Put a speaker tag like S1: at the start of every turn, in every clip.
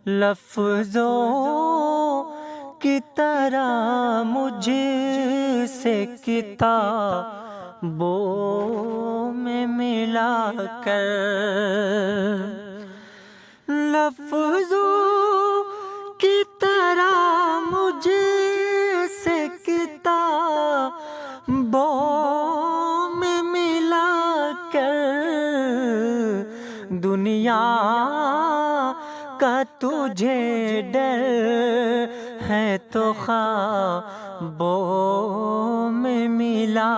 S1: لفظوں کی طرح مجھ سے کتابوں میں ملا کر، لفظوں کی طرح مجھ سے کتابوں میں ملا کر، دنیا کا تجھے ڈر ہے تو خوابوں میں ملا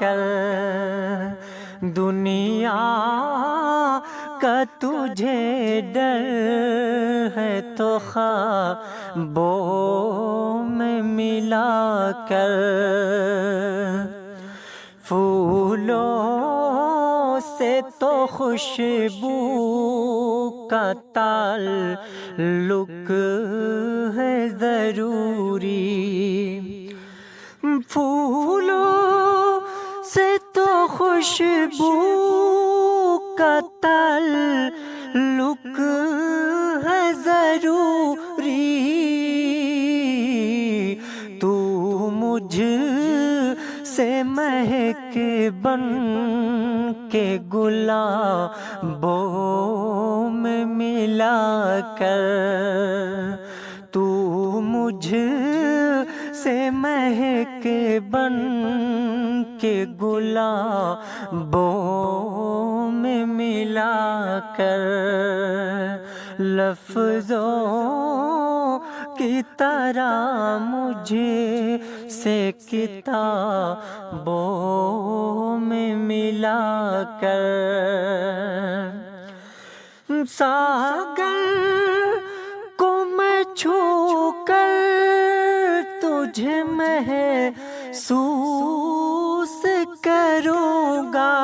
S1: کر، دنیا کا تجھے ڈر ہے تو خوابوں میں ملا کر، پھولوں سے تو خوشبو کا تعلق ہے ضروری، پھولوں سے تو خوشبو کا تعلق ہے ضروری، تو مجھ سے مہک بن کے گلابوں میں ملا کر، تو مجھ سے مہک بن کے گلابوں میں ملا کر، لفظوں کی طرح مجھ سے کتابوں میں ملا کر، ساغر کو میں چھو کر تجھے محسوس کروں گا،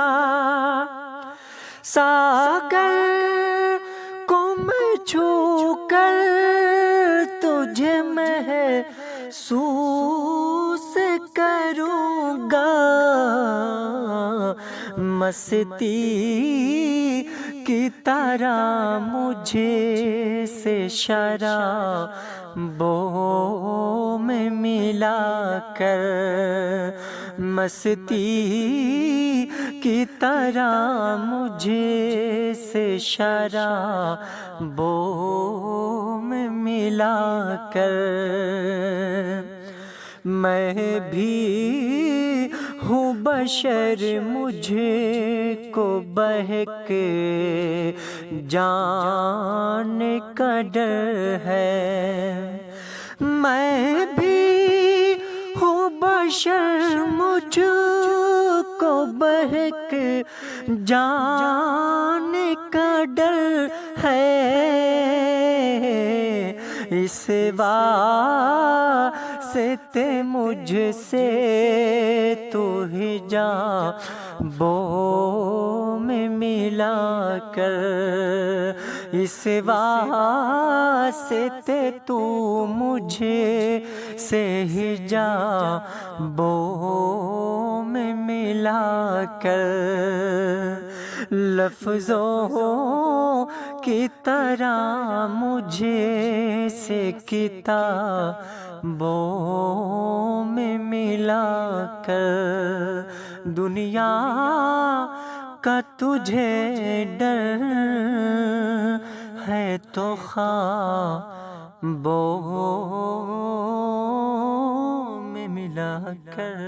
S1: ساغر کو میں چھو کر تجھے محسوس کروں گا، مستی کی طرح مجھے سے شرابوں میں ملا کر، مستی کی طرح مجھے سے شرابوں میں ملا کر، میں بھی ہوں بشر مجھے کو بہک جانے کا ڈر ہے، میں بھی ہوں بشر مجھ کو بہک جانے کا ڈر ہے، اس واسطے مجھ سے تو حجابوں میں ملا کر، اس واسطے تو مجھے سے حجابوں میں ملا کر، لفظوں کی طرح مجھے سے کتابوں میں ملا کر، دنیا کا تجھے ڈر ہے تو خوابوں میں ملا کر۔